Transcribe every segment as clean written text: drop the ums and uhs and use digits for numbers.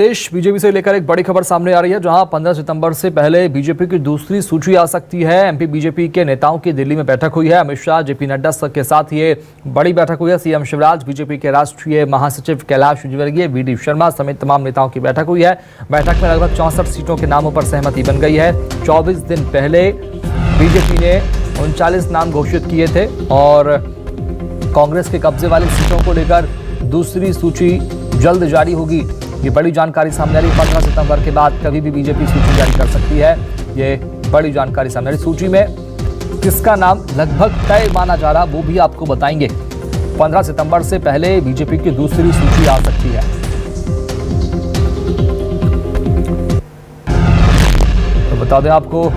देश बीजेपी से लेकर एक बड़ी खबर सामने आ रही है, जहां 15 सितंबर से पहले बीजेपी की दूसरी सूची आ सकती है। एमपी बीजेपी के नेताओं की दिल्ली में बैठक हुई है। अमित शाह, जेपी नड्डा के साथ ये बड़ी बैठक हुई है। सीएम शिवराज, बीजेपी के राष्ट्रीय महासचिव कैलाश विजयवर्गीय, वीडी शर्मा समेत तमाम नेताओं की बैठक हुई है। बैठक में लगभग 64 सीटों के नामों पर सहमति बन गई है। 24 दिन पहले बीजेपी ने 39 नाम घोषित किए थे और कांग्रेस के कब्जे वाली सीटों को लेकर दूसरी सूची जल्द जारी होगी। ये बड़ी जानकारी सामने आ रही है। 15 सितंबर के बाद कभी भी बीजेपी सूची जारी कर सकती है। ये बड़ी जानकारी सामने आ रही। सूची में किसका नाम लगभग तय माना जा रहा, वो भी आपको बताएंगे। 15 सितंबर से पहले बीजेपी की दूसरी सूची आ सकती है। तो बता दें आपको,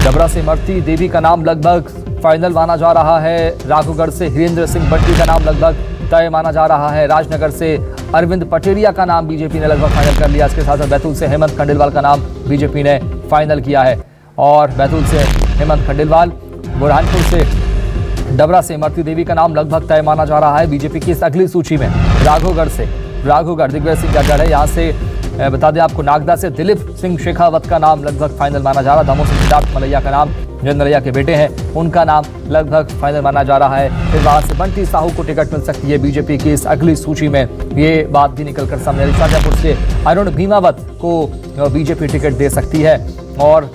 डबरा से इमरती देवी का नाम लगभग फाइनल माना जा रहा है। राघोगढ़ से हिरेंद्र सिंह बंटी का नाम लगभग तय माना जा रहा है। राजनगर से अरविंद पटेरिया का नाम बीजेपी ने लगभग फाइनल कर लिया। इसके साथ साथ बैतूल से हेमंत खंडेलवाल का नाम बीजेपी ने फाइनल किया है। और बैतूल से हेमंत खंडेलवाल, बुरहानपुर से डबरा से इमरती देवी का नाम लगभग तय माना जा रहा है बीजेपी की इस अगली सूची में। राघोगढ़ दिग्विजय सिंह का गढ़ है। यहाँ से बता दें आपको, नागदा से दिलीप सिंह शेखावत का नाम लगभग फाइनल माना जा रहा है। दमोह से सिद्धार्थ मलैया का नाम, जयंत मलैया के बेटे हैं, उनका नाम लगभग फाइनल माना जा रहा है। फिर वहां से बंटी साहू को टिकट मिल सकती है बीजेपी की इस अगली सूची में। ये बात भी निकलकर सामने आई। शाजापुर से अरुण भीमावत को बीजेपी टिकट दे सकती है। और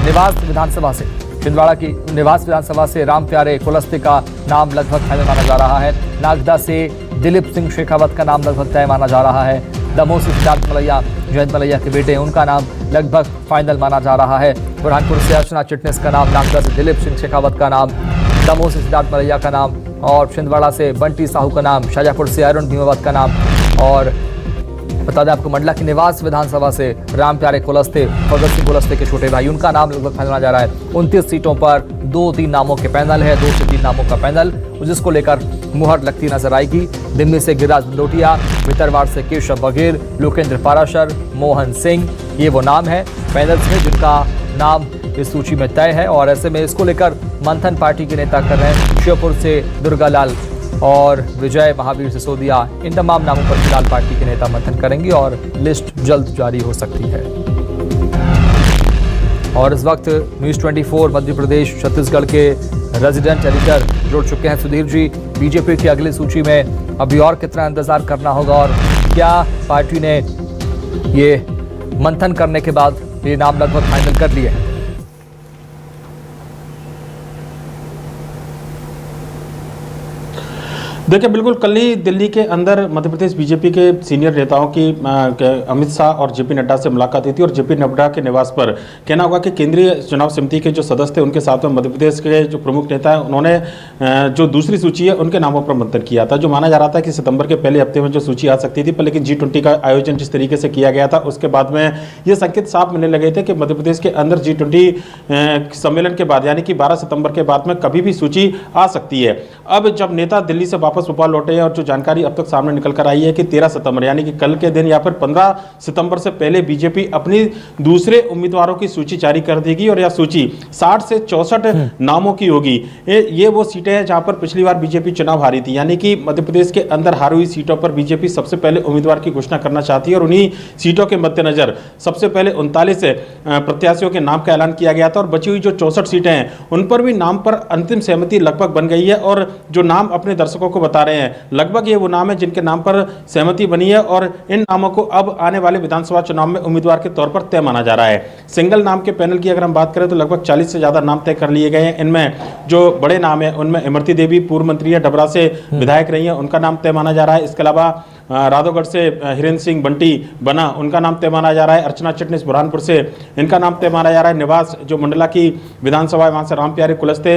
निवास विधानसभा से छिंदवाड़ा की निवास विधानसभा से राम प्यारे कुलस्ते का नाम लगभग फाइनल माना जा रहा है। नागदा से दिलीप सिंह शेखावत का नाम लगभग तय माना जा रहा है। दमोह से सिद्धार्थ मलैया, जयंत मलैया के बेटे, उनका नाम लगभग फाइनल माना जा रहा है। बुरहानपुर से अर्चना चिटनिस का नाम, नागदा से दिलीप सिंह शेखावत का नाम, दमोह से सिद्धार्थ मलैया का नाम और छिंदवाड़ा से बंटी साहू का नाम, शाजापुर से अरुण भीमावत का नाम। और बता दें आपको, मंडला की निवास विधानसभा से राम प्यारे कुलस्ते, भगत सिंह कुलस्ते के छोटे भाई, उनका नाम लगभग फाइनल माना जा रहा है। 29 सीटों पर 2-3 नामों के पैनल है, 2 से 3 नामों का पैनल, जिसको लेकर मुहर लगती नजर आएगी। दिल्ली से गिरिराज दंडोतिया, भितरवाड़ से केशव बघेल, लोकेंद्र पाराशर, मोहन सिंह, ये वो नाम है पैनल्स में जिनका नाम इस सूची में तय है। और ऐसे में इसको लेकर मंथन पार्टी के नेता कर रहे हैं। श्योपुर से दुर्गालाल और विजय महावीर सिसोदिया, इन तमाम नामों पर फिलहाल पार्टी के नेता मंथन करेंगे और लिस्ट जल्द जारी हो सकती है। और इस वक्त न्यूज़ 24 मध्य प्रदेश छत्तीसगढ़ के रेजिडेंट एडिटर जुड़ चुके हैं। सुधीर जी, बीजेपी की अगली सूची में अभी और कितना इंतजार करना होगा और क्या पार्टी ने ये मंथन करने के बाद ये नाम लगभग फाइनल कर लिए हैं? देखिए, बिल्कुल कल ही दिल्ली के अंदर मध्य प्रदेश बीजेपी के सीनियर नेताओं की अमित शाह और जेपी नड्डा से मुलाकात हुई थी। और जेपी नड्डा के निवास पर कहना होगा कि केंद्रीय चुनाव समिति के जो सदस्य थे, उनके साथ में मध्य प्रदेश के जो प्रमुख नेता हैं, उन्होंने जो दूसरी सूची है उनके नामों पर मंथन किया था। जो माना जा रहा था कि सितंबर के पहले हफ्ते में जो सूची आ सकती थी, पर लेकिन G20 का आयोजन जिस तरीके से किया गया था, उसके बाद में ये संकेत साफ मिलने लगे थे कि मध्य प्रदेश के अंदर G20 सम्मेलन के बाद, यानी कि 12 सितंबर के बाद में कभी भी सूची आ सकती है। अब जब नेता दिल्ली से वापस भोपाल लौटे हैं और जो जानकारी अब तक सामने निकल कर आई है कि 13 सितंबर यानी कि कल के दिन या फिर 15 सितंबर से पहले बीजेपी अपनी दूसरे उम्मीदवारों की सूची जारी कर देगी। और यह सूची 60 से 64 नामों की होगी। ये वो सीटें हैं जहां पर पिछली बार बीजेपी चुनाव हारी थी, यानी कि मध्य प्रदेश के अंदर हारी हुई सीटों पर बीजेपी सबसे पहले उम्मीदवार की घोषणा करना चाहती है। और उन्हीं सीटों के मद्देनजर सबसे पहले 39 प्रत्याशियों के नाम का ऐलान किया गया था। और बची हुई जो 64 सीटें हैं, उन पर भी नाम पर अंतिम सहमति लगभग बन गई है। और जो नाम अपने दर्शकों को बता रहे हैं, लगभग ये वो नाम है जिनके नाम पर सहमति बनी है। और इन नामों को अब आने वाले विधानसभा चुनाव में उम्मीदवार के तौर पर तय माना जा रहा है। सिंगल नाम के पैनल की अगर हम बात करें तो लगभग 40 से ज्यादा नाम तय कर लिए गए हैं। इनमें जो बड़े नाम है उनमें इमरती देवी, पूर्व मंत्री है, डबरा से विधायक रही है, उनका नाम तय माना जा रहा है। इसके अलावा राघोगढ़ से हिरेंद्र सिंह बंटी बना, उनका नाम तय माना जा रहा है। अर्चना चिटनिस बुरहानपुर से, इनका नाम तय माना जा रहा है। निवास जो मंडला की विधानसभा है, वहाँ से राम प्यारे कुलस्ते,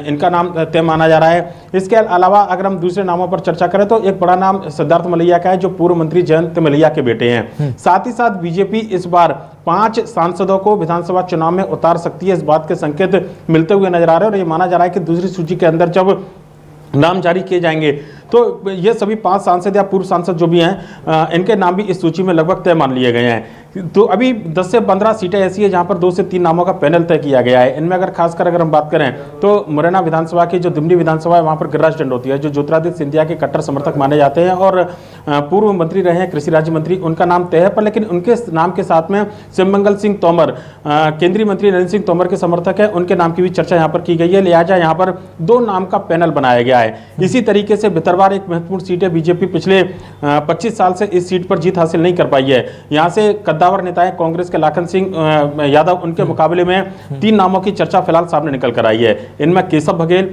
इनका नाम तय माना जा रहा है। इसके अलावा अगर हम दूसरे नामों पर चर्चा करें तो एक बड़ा नाम सिद्धार्थ मलैया का है, जो पूर्व मंत्री जयंत मलैया के बेटे हैं। साथ ही साथ बीजेपी इस बार 5 सांसदों को विधानसभा चुनाव में उतार सकती है, इस बात के संकेत मिलते हुए नजर आ रहे हैं। और ये माना जा रहा है कि दूसरी सूची के अंदर जब नाम जारी किए जाएंगे तो ये सभी 5 सांसद या पूर्व सांसद जो भी हैं, इनके नाम भी इस सूची में लगभग तय मान लिए गए हैं। तो अभी 10 से 15 सीटें ऐसी है जहां पर 2 से 3 नामों का पैनल तय किया गया है। इनमें अगर हम बात करें तो मुरैना विधानसभा की जो दिमनी विधानसभा है वहां पर गिरिराज दंडोतिया है, जो ज्योतिरादित्य सिंधिया के कट्टर समर्थक माने जाते हैं और पूर्व मंत्री रहे हैं, कृषि राज्य मंत्री, उनका नाम तय है। पर लेकिन उनके नाम के साथ में शिवमंगल सिंह तोमर, केंद्रीय मंत्री नरेंद्र सिंह तोमर के समर्थक है, उनके नाम की भी चर्चा यहाँ पर की गई है। लिहाजा यहाँ पर 2 नाम का पैनल बनाया गया है। इसी तरीके से भितरवार एक महत्वपूर्ण सीट है। बीजेपी पिछले 25 साल से इस सीट पर जीत हासिल नहीं कर पाई है। यहाँ से कद्दावर नेता है कांग्रेस के लाखन सिंह यादव, उनके मुकाबले में 3 नामों की चर्चा फिलहाल सामने निकल कर आई है। इनमें केशव बघेल,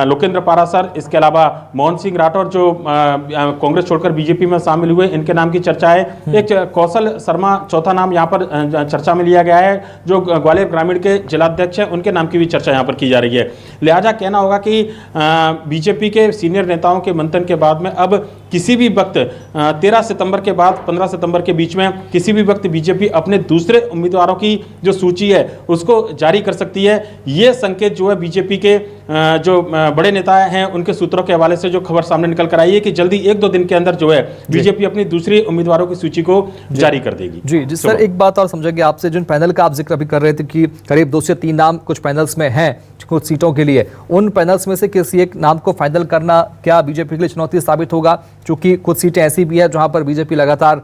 लोकेंद्र पारासर, इसके अलावा मोहन सिंह राठौर जो कांग्रेस छोड़कर बीजेपी में शामिल हुए, इनके नाम की चर्चा है। एक कौशल शर्मा चौथा नाम यहाँ पर चर्चा में लिया गया है, जो ग्वालियर ग्रामीण के जिलाध्यक्ष हैं, उनके नाम की भी चर्चा यहाँ पर की जा रही है। लिहाजा कहना होगा कि बीजेपी के सीनियर नेताओं के मंथन के बाद में अब किसी भी वक्त 13 सितंबर के बाद 15 सितंबर के बीच में किसी भी वक्त बीजेपी अपने दूसरे उम्मीदवारों की जो सूची है उसको जारी कर सकती है। ये संकेत जो है बीजेपी के जो बड़े नेता हैं उनके सूत्रों के हवाले से जो खबर सामने निकल कर आई है कि जल्दी 1-2 दिन के अंदर जो है बीजेपी अपनी दूसरी उम्मीदवारों की सूची को जारी कर देगी। जी सर, एक बात और समझेंगे आपसे, जिन पैनल का आप जिक्र अभी कर रहे थे कि करीब 2 से 3 नाम कुछ पैनल्स में हैं कुछ सीटों के लिए, उन पैनल्स में से किसी एक नाम को फाइनल करना क्या बीजेपी के लिए चुनौती साबित होगा? क्योंकि कुछ सीटें ऐसी भी है जहां पर बीजेपी लगातार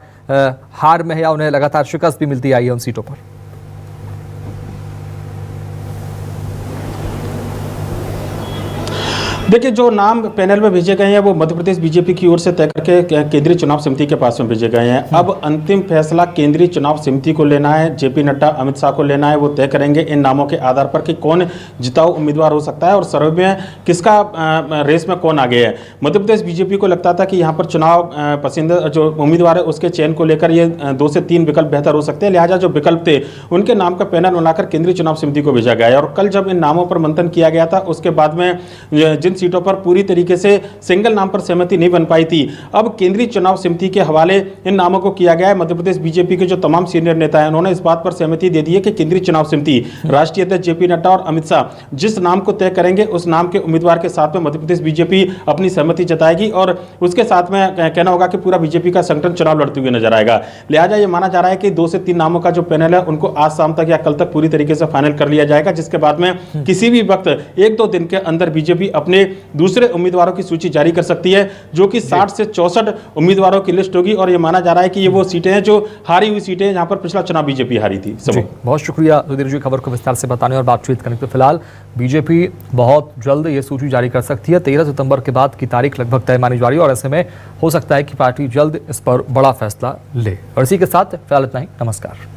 हार में है या उन्हें लगातार शिकस्त भी मिलती आई है उन सीटों पर। देखिए, जो नाम पैनल में भेजे गए हैं वो मध्य प्रदेश बीजेपी की ओर से तय करके केंद्रीय चुनाव समिति के पास में भेजे गए हैं। अब अंतिम फैसला केंद्रीय चुनाव समिति को लेना है, जेपी नड्डा, अमित शाह को लेना है। वो तय करेंगे इन नामों के आधार पर कि कौन जिताऊ उम्मीदवार हो सकता है और सर्वे में किसका रेस में कौन आगे है। मध्य प्रदेश बीजेपी को लगता था कि यहाँ पर चुनाव पसंदीदा जो उम्मीदवार है उसके चयन को लेकर ये 2 से 3 विकल्प बेहतर हो सकते हैं। लिहाजा जो विकल्प थे उनके नाम का पैनल बनाकर केंद्रीय चुनाव समिति को भेजा गया है। और कल जब इन नामों पर मंथन किया गया था उसके बाद में जिन सीटों पर पूरी तरीके से सिंगल नाम पर सहमति नहीं बन पाई थी, अब केंद्रीय चुनाव समिति के हवाले इन नामों को किया गया है। मध्य प्रदेश बीजेपी के जो तमाम सीनियर नेता हैं उन्होंने इस बात पर सहमति दे दी है कि केंद्रीय चुनाव समिति राष्ट्रीय अध्यक्ष जेपी नड्डा और अमित शाह जिस नाम को तय करेंगे उस नाम के उम्मीदवार के साथ में मध्य प्रदेश बीजेपी अपनी सहमति जताएगी और उसके साथ में कहना होगा कि पूरा बीजेपी का संगठन चुनाव लड़ते हुए नजर आएगा। लिहाजा यह माना जा रहा है कि 2 से 3 नामों का जो पैनल है उनको आज शाम तक या कल तक पूरी तरीके से फाइनल कर लिया जाएगा, जिसके बाद में किसी भी वक्त 1-2 दिन के अंदर बीजेपी अपने दूसरे उम्मीदवारों की सूची जारी कर सकती है, जो कि 60 से 64 उम्मीदवारों की लिस्ट होगी। और यह माना जा रहा है कि ये वो सीटें हैं जो हारी हुई सीटें हैं जहां पर पिछला चुनाव बीजेपी हारी थी। बहुत शुक्रिया सुधीर जी खबर को विस्तार से बताने और बातचीत करने के लिए। फिलहाल बीजेपी बहुत जल्द ये सूची जारी कर सकती है। 13 सितंबर के बाद की तारीख लगभग तय मानी जा रही है और ऐसे में हो सकता है कि पार्टी जल्द इस पर बड़ा फैसला ले। और इसी के साथ फिलहाल इतना ही। नमस्कार।